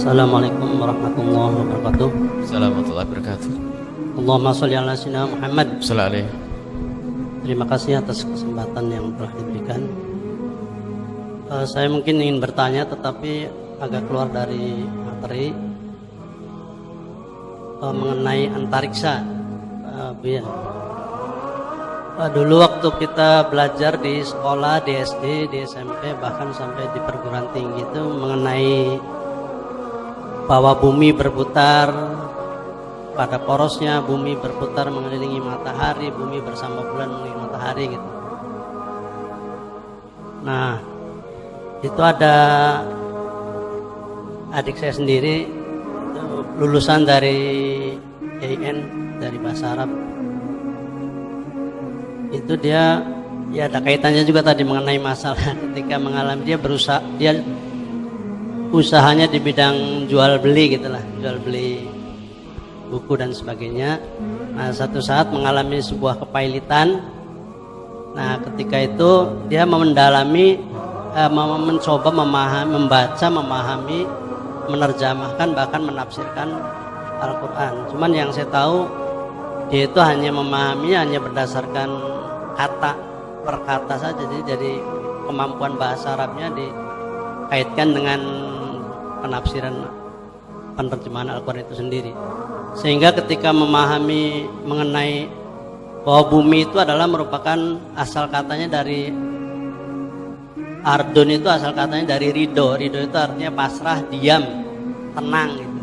Assalamualaikum warahmatullahi wabarakatuh. Assalamualaikum warahmatullahi wabarakatuh. Allahumma sholli ala sayyidina Muhammad. Assalamualaikum. Terima kasih atas kesempatan yang telah diberikan. Saya mungkin ingin bertanya tetapi agak keluar dari materi mengenai antariksa, Bu ya. Dulu waktu kita belajar di sekolah, di SD, di SMP, bahkan sampai di perguruan tinggi itu mengenai bahwa bumi berputar, pada porosnya bumi berputar mengelilingi matahari, bumi bersama bulan mengelilingi matahari gitu. Nah, itu ada adik saya sendiri lulusan dari IAIN, dari bahasa Arab. Itu dia ya ada kaitannya juga tadi mengenai masalah ketika mengalami dia usahanya di bidang jual beli gitulah, jual beli buku dan sebagainya. Nah, satu saat mengalami sebuah kepailitan. Nah, ketika itu dia mendalami, mencoba memahami, membaca, memahami, menerjemahkan, bahkan menafsirkan Al-Quran. Cuman yang saya tahu dia itu hanya memahaminya hanya berdasarkan kata per kata saja. Jadi kemampuan bahasa Arabnya dikaitkan dengan penafsiran penerjemahan Al-Quran itu sendiri. Sehingga ketika memahami mengenai bahwa bumi itu adalah merupakan asal katanya dari ardun, itu asal katanya dari ridho. Ridho itu artinya pasrah, diam, tenang gitu.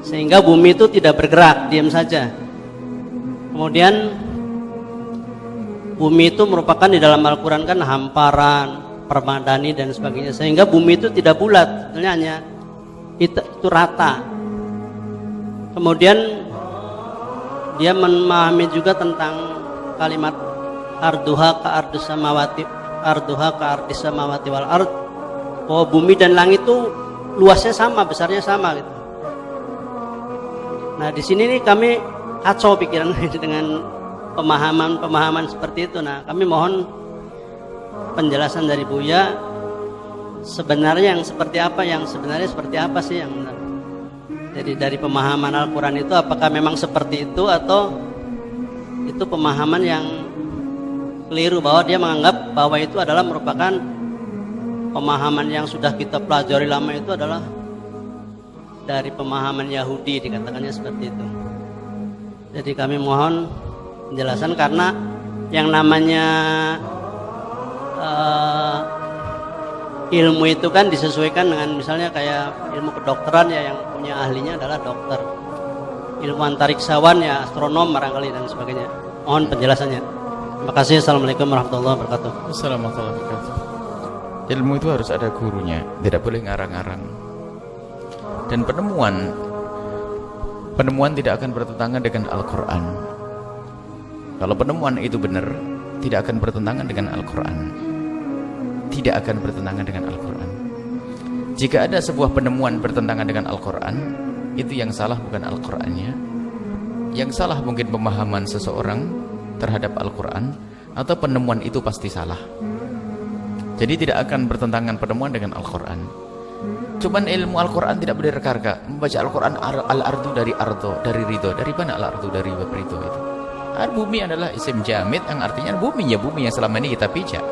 Sehingga bumi itu tidak bergerak, diam saja. Kemudian bumi itu merupakan di dalam Al-Quran kan hamparan, permadani dan sebagainya. Sehingga bumi itu tidak bulat, sebenarnya hanya itu rata. Kemudian dia memahami juga tentang kalimat arduha ka ardus samawati, arduha ka ardis samawati wal ard, bahwa bumi dan langit itu luasnya sama, besarnya sama gitu. Nah, di sini nih kami kacau pikiran dengan pemahaman seperti itu. Nah, kami mohon penjelasan dari Buya, sebenarnya sebenarnya seperti apa sih yang benar. Jadi dari pemahaman Al-Quran itu apakah memang seperti itu atau itu pemahaman yang keliru, bahwa dia menganggap bahwa itu adalah merupakan pemahaman yang sudah kita pelajari lama, itu adalah dari pemahaman Yahudi, dikatakannya seperti itu. Jadi kami mohon penjelasan, karena yang namanya ilmu itu kan disesuaikan dengan misalnya kayak ilmu kedokteran ya, yang punya ahlinya adalah dokter. Ilmu antariksawan ya astronom barangkali dan sebagainya. Mohon penjelasannya. Terima kasih. Assalamualaikum warahmatullahi wabarakatuh. Assalamualaikum warahmatullahi wabarakatuh. Ilmu itu harus ada gurunya, tidak boleh ngarang-ngarang. Dan penemuan tidak akan bertentangan dengan Al-Quran. Kalau penemuan itu benar, tidak akan bertentangan dengan Al-Quran. Tidak akan bertentangan dengan Al-Quran. Jika ada sebuah penemuan bertentangan dengan Al-Quran, itu yang salah bukan Al-Qurannya. Yang salah mungkin pemahaman seseorang terhadap Al-Quran, atau penemuan itu pasti salah. Jadi tidak akan bertentangan penemuan dengan Al-Quran. Cuman ilmu Al-Quran tidak boleh reka-reka. Membaca Al-Quran al-ardu dari ardo, dari ridho. Dari mana al-ardu dari ridho itu? Bumi adalah isim jamid yang artinya bumi, ya bumi yang selama ini kita pijak.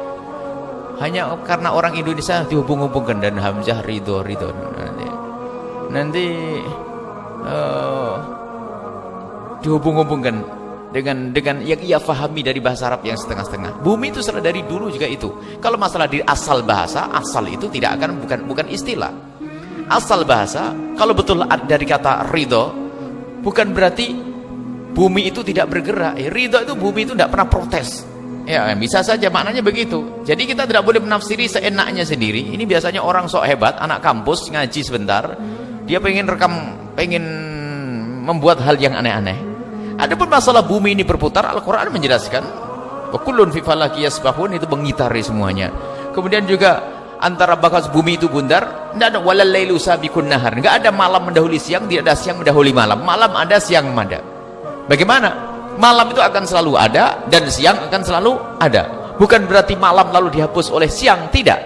Hanya karena orang Indonesia dihubung-hubungkan dan hamzah ridho nanti dihubung-hubungkan dengan yang ia fahami dari bahasa Arab yang setengah-setengah. Bumi itu sudah dari dulu juga itu. Kalau masalah di asal bahasa, asal itu tidak akan bukan istilah. Asal bahasa kalau betul dari kata ridho, bukan berarti bumi itu tidak bergerak. Ridho itu bumi itu tidak pernah protes. Ya, bisa saja maknanya begitu. Jadi kita tidak boleh menafsiri seenaknya sendiri. Ini biasanya orang sok hebat, anak kampus ngaji sebentar, dia pengen membuat hal yang aneh-aneh. Adapun masalah bumi ini berputar, Al-Quran menjelaskan wa kullun fi falaki yasbahun, itu mengitari semuanya. Kemudian juga antara bakas bumi itu bundar, tidak ada walal lailu sabiqun nahar, enggak ada malam mendahului siang, tidak ada siang mendahului malam. Malam ada, siang ada. Bagaimana? Malam itu akan selalu ada dan siang akan selalu ada. Bukan berarti malam lalu dihapus oleh siang, tidak.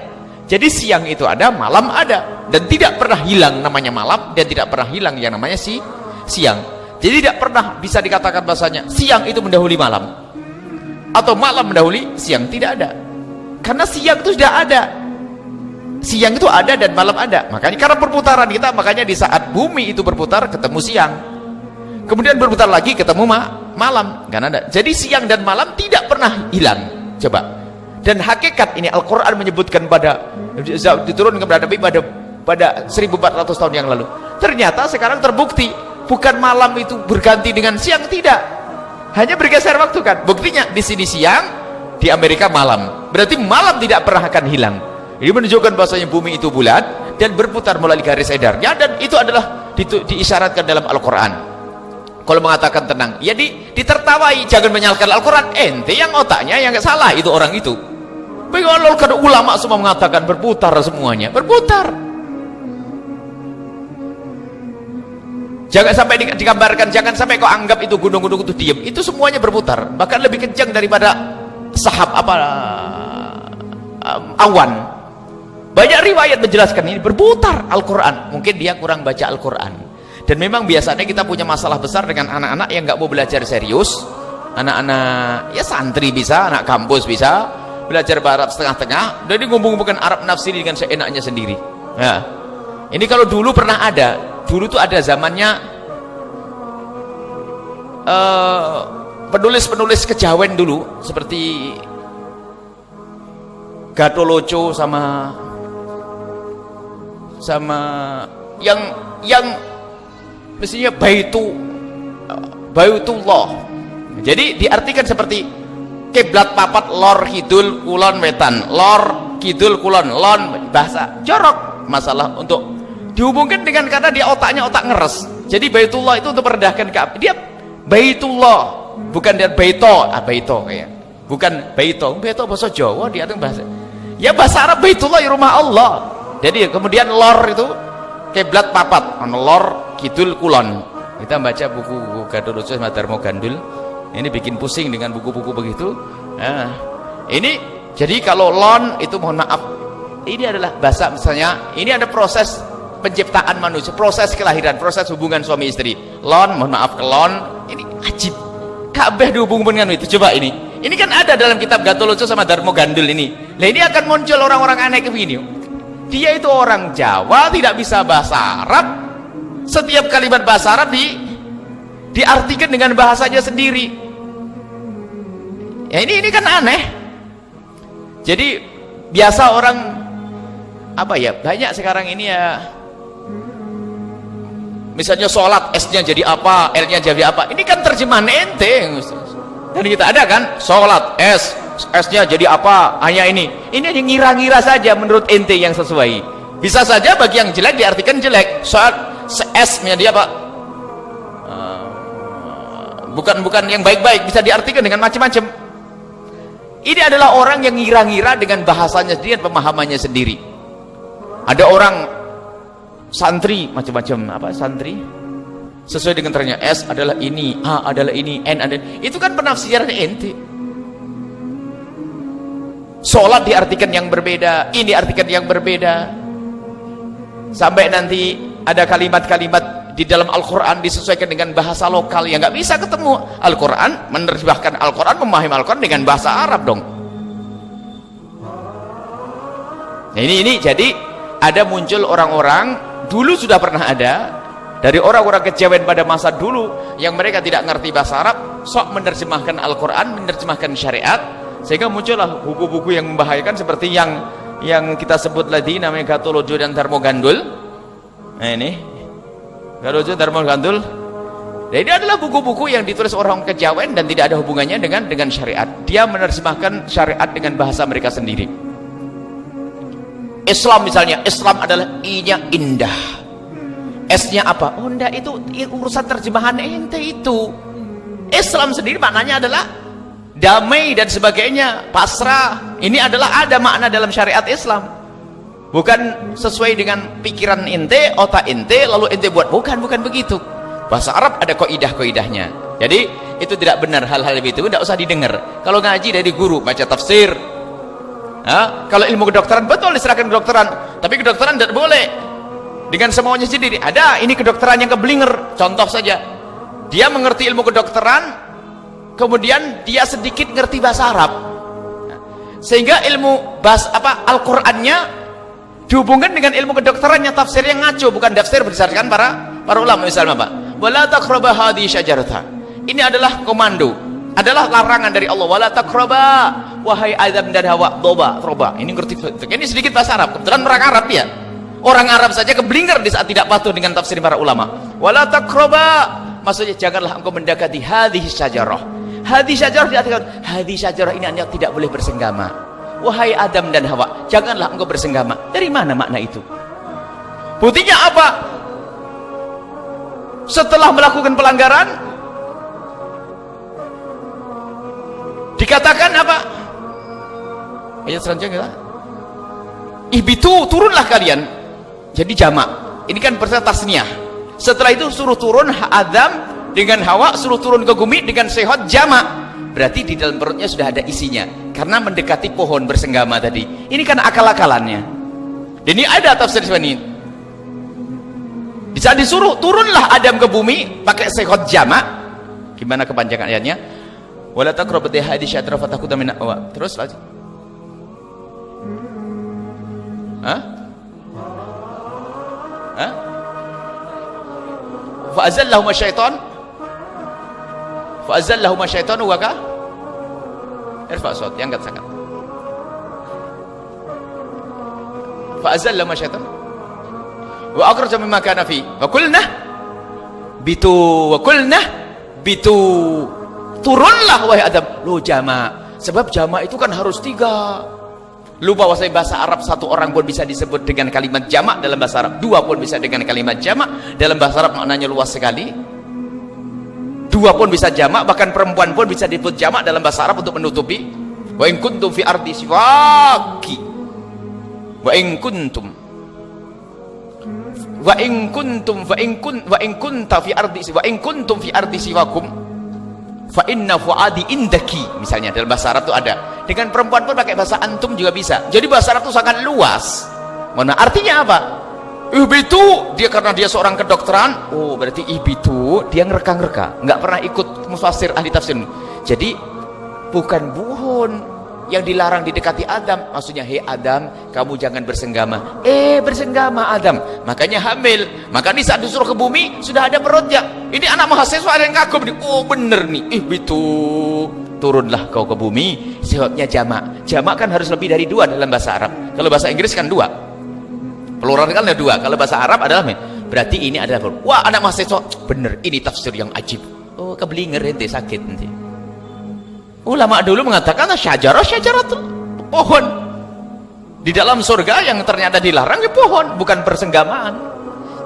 Jadi siang itu ada, malam ada, dan tidak pernah hilang namanya malam, dan tidak pernah hilang yang namanya siang. Jadi tidak pernah bisa dikatakan bahasanya siang itu mendahului malam atau malam mendahului siang, tidak ada. Karena siang itu sudah ada. Siang itu ada dan malam ada. Makanya karena perputaran kita, makanya di saat bumi itu berputar ketemu siang. Kemudian berputar lagi ketemu malam. Kan ada. Jadi siang dan malam tidak pernah hilang. Coba. Dan hakikat ini Al-Qur'an menyebutkan diturunkan kepada Nabi pada 1400 tahun yang lalu. Ternyata sekarang terbukti bukan malam itu berganti dengan siang, tidak. Hanya bergeser waktu kan. Buktinya di sini siang, di Amerika malam. Berarti malam tidak pernah akan hilang. Ini menunjukkan bahwasanya bumi itu bulat dan berputar melalui garis edarnya, dan itu adalah diisyaratkan dalam Al-Qur'an. Kalau mengatakan tenang, ya ditertawai, jangan menyalahkan Al-Qur'an. Ente yang otaknya yang salah, itu orang itu. Bagaimana kalau ulama semua mengatakan berputar semuanya? Berputar. Jangan sampai digambarkan, jangan sampai kau anggap itu gunung-gunung itu diam. Itu semuanya berputar, bahkan lebih kencang daripada awan. Banyak riwayat menjelaskan ini berputar Al-Quran. Mungkin dia kurang baca Al-Quran. Dan memang biasanya kita punya masalah besar dengan anak-anak yang nggak mau belajar serius. Anak-anak ya santri bisa, anak kampus bisa belajar Arab setengah-tengah, jadi ngomong-ngomongkan Arab nafsiri dengan seenaknya sendiri. Nah, ini kalau dulu pernah ada. Dulu tuh ada zamannya penulis-penulis kejawen dulu, seperti Gatoloco sama yang mestinya Baitullah. Jadi diartikan seperti kiblat papat lor kidul kulon wetan, lor kidul kulon lon, bahasa jorok masalah untuk dihubungkan dengan karena dia otaknya otak ngeres. Jadi Baitullah itu untuk merendahkan Ka'bah. Dia Baitullah, bukan dia Baito, Baito kayak. Bukan Baito bahasa Jawa, dia itu bahasa. Ya bahasa Arab Baitullah ya rumah Allah. Jadi kemudian lor itu kiblat papat, lor kidul kulon. Kita baca buku Gatoloco sama Darmo Gandul. Ini bikin pusing dengan buku-buku begitu. Nah, ini jadi kalau lon itu mohon maaf, ini adalah bahasa misalnya, ini ada proses penciptaan manusia, proses kelahiran, proses hubungan suami istri. Lon, mohon maaf ke lon, ini ajib. Ka'bah dihubungkan dengan itu. Coba ini kan ada dalam kitab Gatoloco sama Darmo Gandul ini. Nah ini akan muncul orang-orang aneh begini. Dia itu orang Jawa, tidak bisa bahasa Arab. Setiap kalimat bahasa Arab diartikan dengan bahasanya sendiri. Ya ini kan aneh. Jadi biasa orang apa ya, banyak sekarang ini ya, misalnya sholat S-nya jadi apa, L-nya jadi apa, ini kan terjemahan ente. Dan kita ada kan sholat S-nya jadi apa, hanya ini hanya ngira-ngira saja menurut ente yang sesuai. Bisa saja bagi yang jelek diartikan jelek. Sholat S-nya dia apa, bukan yang baik-baik, bisa diartikan dengan macam-macam. Ini adalah orang yang ngira-ngira dengan bahasanya sendiri dan pemahamannya sendiri. Ada orang santri macam-macam, apa santri sesuai dengan terangnya, S adalah ini, A adalah ini, N adalah itu kan penafsiran ente. Sholat diartikan yang berbeda, ini diartikan yang berbeda, sampai nanti ada kalimat-kalimat di dalam Al-Quran disesuaikan dengan bahasa lokal yang nggak bisa ketemu. Al-Quran menerjemahkan Al-Quran, memahami Al-Quran dengan bahasa Arab dong. Nah, ini jadi ada muncul orang-orang dulu sudah pernah ada dari orang-orang kejawen pada masa dulu yang mereka tidak ngerti bahasa Arab, sok menerjemahkan Al-Quran, menerjemahkan syariat, sehingga muncullah buku-buku yang membahayakan seperti yang kita sebut tadi namanya Gatoloco dan Darmo Gandul. Nah ini Gatoloco, Darmo Gandul. Nah, ini adalah buku-buku yang ditulis orang kejawen dan tidak ada hubungannya dengan syariat. Dia menerjemahkan syariat dengan bahasa mereka sendiri. Islam misalnya, Islam adalah I-nya indah, S-nya apa? Oh enggak, itu urusan terjemahan ente itu. Islam sendiri maknanya adalah damai dan sebagainya, pasrah. Ini adalah ada makna dalam syariat Islam. Bukan sesuai dengan pikiran ente, otak ente, lalu ente buat. Bukan begitu. Bahasa Arab ada kaidah-kaidahnya. Jadi itu tidak benar hal-hal itu, tidak usah didengar. Kalau ngaji dari guru, baca tafsir. Kalau ilmu kedokteran betul diserahkan kedokteran, tapi kedokteran tidak boleh dengan semuanya sendiri. Ada ini kedokteran yang keblinger. Contoh saja, dia mengerti ilmu kedokteran, kemudian dia sedikit ngerti bahasa Arab, sehingga ilmu Al-Qur'annya dihubungkan dengan ilmu kedokterannya, tafsirnya ngaco, bukan tafsir berdasarkan para ulama. Misalnya apa? Wala taqraba hadhihi syajarata. Ini adalah komando, adalah larangan dari Allah. Wala taqraba, wahai Adam dan Hawa, troba. Ini ngerti, ini sedikit bahasa Arab, kebetulan orang Arab ya. Orang Arab saja keblinger di saat tidak patuh dengan tafsir para ulama. Wala taqraba, maksudnya janganlah engkau mendekati hadhihi syajarah. Hadhihi syajarah diartikan hadhihi syajarah ini hanya tidak boleh bersenggama. Wahai Adam dan Hawa, janganlah engkau bersenggama. Dari mana makna itu? Buktinya apa? Setelah melakukan pelanggaran dikatakan apa? Ayat selanjutnya kita, ihbitu, turunlah kalian. Jadi jamak. Ini kan berarti tasniyah. Setelah itu suruh turun Adam dengan Hawa, suruh turun ke bumi dengan sehat, jamak. Berarti di dalam perutnya sudah ada isinya, karena mendekati pohon bersenggama tadi. Ini kan akal-akalannya. Dan ini ada tafsir seperti ini. Bisa disuruh turunlah Adam ke bumi pakai sehat jamak. Gimana kepanjangan ayatnya? Wala taqrabati hadhihi syajarah fatakuta min awa. Terus lagi. Fa'azallahuma syaitan waka irfa' sawt, angkat sangat. Fa'azallahuma syaitan wa akhraja mimma kana fi wa qulna bitu, turunlah wahai Adam. Lo jama', sebab jama' itu kan harus 3. Lupa bahasa Arab, satu orang pun bisa disebut dengan kalimat jamak dalam bahasa Arab, 2 pun bisa dengan kalimat jamak dalam bahasa Arab, maknanya luas sekali. 2 pun bisa jamak, bahkan perempuan pun bisa disebut jamak dalam bahasa Arab untuk menutupi. Wa in kuntum fi ardi siwaki, wa in kuntum fi ardi siwakum fa inna fuadi indaki, misalnya dalam bahasa Arab itu ada. Dengan perempuan pun pakai bahasa antum juga bisa. Jadi bahasa Arab itu sangat luas. Mana artinya apa? Ihbitu, dia karena dia seorang kedokteran, oh berarti ihbitu dia ngereka-ngereka, nggak pernah ikut mufasir ahli tafsir. Jadi bukan buhun yang dilarang didekati Adam, maksudnya hei Adam, kamu jangan bersenggama. Bersenggama Adam, makanya hamil. Maka di saat disuruh ke bumi sudah ada perutnya. Ini anak mahasiswa ada yang kagum nih. Oh bener nih, ihbitu, turunlah kau ke bumi. Sehotnya jamak. Jamak kan harus lebih dari 2 dalam bahasa Arab. Kalau bahasa Inggris kan 2. Plural kan ada 2. Kalau bahasa Arab adalah berarti ini adalah, wah anak mahasiswa, bener ini tafsir yang ajib. Oh keblinger ente, sakit nanti. Ulama dulu mengatakan syajarah itu pohon. Di dalam surga yang ternyata dilarang ya pohon, bukan persenggamaan.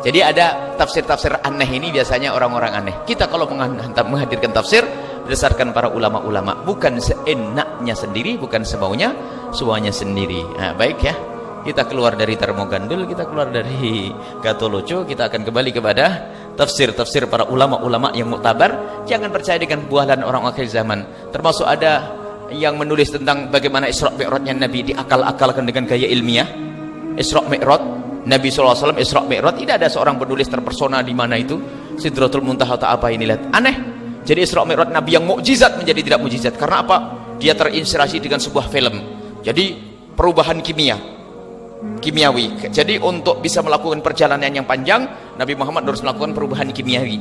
Jadi ada tafsir-tafsir aneh ini biasanya orang-orang aneh. Kita kalau menghadirkan tafsir berdasarkan para ulama-ulama, bukan seenaknya sendiri, bukan semuanya sendiri. Nah, baik ya. Kita keluar dari termogandul, kita keluar dari gatoloco, kita akan kembali kepada tafsir-tafsir para ulama-ulama yang muktabar. Jangan percaya dengan bualan orang akhir zaman. Termasuk ada yang menulis tentang bagaimana Isra Mi'rajnya Nabi diakal-akalkan dengan gaya ilmiah. Isra Mi'raj Nabi SAW, Isra Mi'raj, tidak ada seorang penulis terpersona di mana itu Sidratul Muntaha atau apa ini, lihat aneh. Jadi Isra Mi'raj Nabi yang mukjizat menjadi tidak mukjizat karena apa? Dia terinspirasi dengan sebuah film. Jadi perubahan kimiawi. Jadi untuk bisa melakukan perjalanan yang panjang, Nabi Muhammad harus melakukan perubahan kimiawi.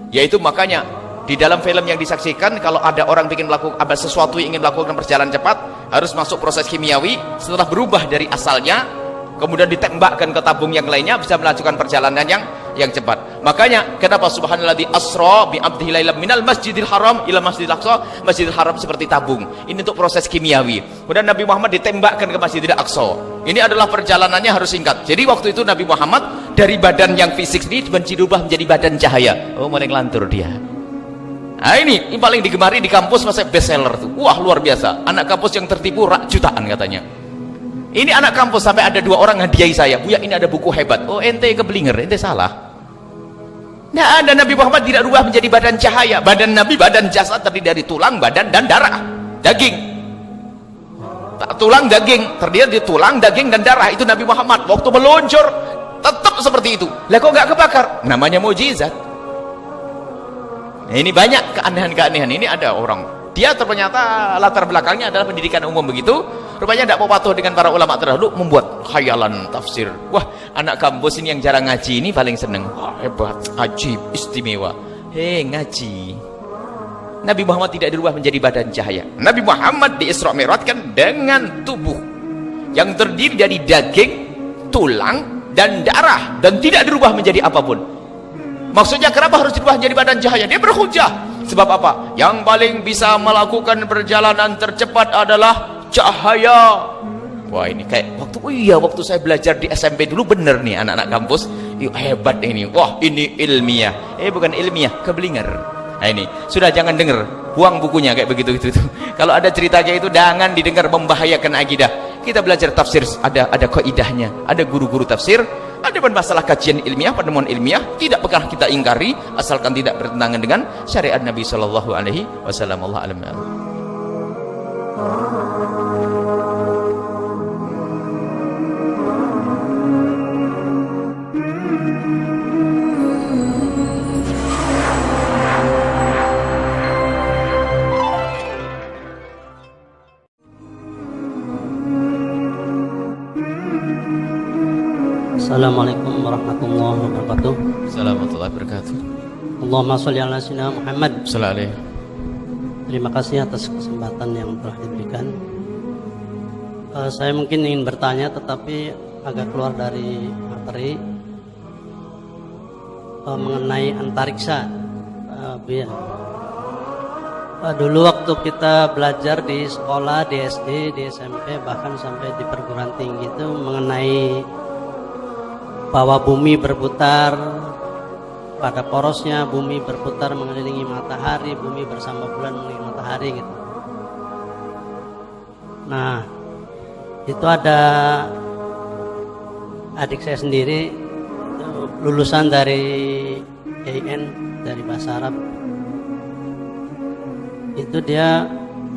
Yaitu makanya di dalam film yang disaksikan, kalau ada orang ingin melakukan sesuatu yang ingin melakukan perjalanan cepat, harus masuk proses kimiawi. Setelah berubah dari asalnya, kemudian ditembakkan ke tabung yang lainnya, bisa melakukan perjalanan yang cepat. Makanya kenapa subhanalladzi asra bi abdihi lailan minal masjidil haram ila masjidil aqsa. Masjidil haram seperti tabung. Ini untuk proses kimiawi. Kemudian Nabi Muhammad ditembakkan ke Masjidil Aqsa. Ini adalah perjalanannya harus singkat. Jadi waktu itu Nabi Muhammad dari badan yang fisik ini dirubah menjadi badan cahaya. Oh, mulai ngelantur dia. Nah ini paling digemari di kampus, masa bestseller tuh. Wah luar biasa. Anak kampus yang tertipu jutaan katanya. Ini anak kampus sampai ada 2 orang hadiahi saya. Buya ini ada buku hebat. Oh ente keblinger, ente salah. Nah ada, Nabi Muhammad tidak rubah menjadi badan cahaya. Badan Nabi, badan jasad terdiri dari tulang, badan dan darah, daging. tulang, daging, terdiri dari tulang, daging dan darah. Itu Nabi Muhammad waktu meluncur tetap seperti itu. Lah kok nggak kebakar? Namanya mukjizat. Nah, ini banyak keanehan-keanehan. Ini ada orang, dia ternyata latar belakangnya adalah pendidikan umum begitu, rupanya tidak mau patuh dengan para ulama terdahulu, membuat khayalan tafsir. Wah, anak kampus ini yang jarang ngaji ini paling seneng. Wah, hebat, ajib, istimewa. Hei, ngaji. Nabi Muhammad tidak dirubah menjadi badan cahaya. Nabi Muhammad di Isra Mi'rajkan dengan tubuh yang terdiri dari daging, tulang, dan darah, dan tidak dirubah menjadi apapun. Maksudnya kenapa harus dirubah menjadi badan cahaya? Dia berhujah. Sebab apa? Yang paling bisa melakukan perjalanan tercepat adalah cahaya. Wah, ini kayak waktu saya belajar di SMP dulu, bener nih anak-anak kampus. Hebat ini. Wah, ini ilmiah. Bukan ilmiah, keblinger. Nah, ini sudah, jangan dengar, buang bukunya kayak begitu itu. Kalau ada cerita kayak itu jangan didengar, membahayakan akidah. Kita belajar tafsir, ada kaidahnya, ada guru-guru tafsir. Ada masalah kajian ilmiah, penemuan ilmiah tidak pernah kita ingkari asalkan tidak bertentangan dengan syariat Nabi Shallallahu Alaihi Wasallam. Allah alam. Assalamualaikum warahmatullahi wabarakatuh. Assalamualaikum warahmatullahi wabarakatuh. Allahumma sholli ala sayyidina Muhammad. Assalamualaikum. Terima kasih atas kesempatan yang telah diberikan. Saya mungkin ingin bertanya tetapi agak keluar dari materi mengenai antariksa. Dulu waktu kita belajar di sekolah, di SD, di SMP, bahkan sampai di perguruan tinggi itu mengenai bahwa bumi berputar pada porosnya, bumi berputar mengelilingi matahari, bumi bersama bulan mengelilingi matahari gitu. Nah, itu ada adik saya sendiri, lulusan dari IAIN, dari bahasa Arab. Itu dia,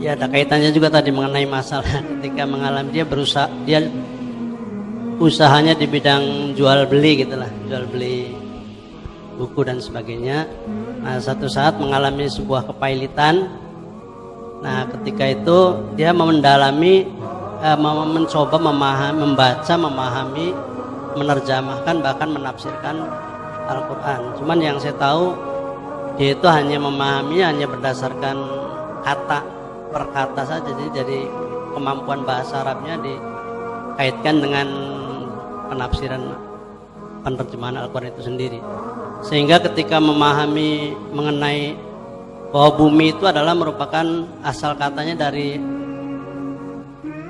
ya ada kaitannya juga tadi mengenai masalah ketika mengalami, dia berusaha, dia usahanya di bidang jual beli gitulah, jual beli buku dan sebagainya. Nah, satu saat mengalami sebuah kepailitan. Nah, ketika itu dia mendalami, mencoba membaca, memahami, menerjemahkan, bahkan menafsirkan Al-Quran. Cuman yang saya tahu, dia itu hanya memahami hanya berdasarkan kata per kata saja. Jadi kemampuan bahasa Arabnya dikaitkan dengan penafsiran, penerjemahan Al-Quran itu sendiri, sehingga ketika memahami mengenai bahwa bumi itu adalah merupakan asal katanya dari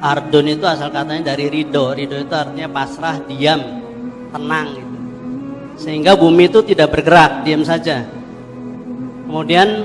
ardun, itu asal katanya dari ridho itu artinya pasrah, diam, tenang gitu. Sehingga bumi itu tidak bergerak, diam saja. Kemudian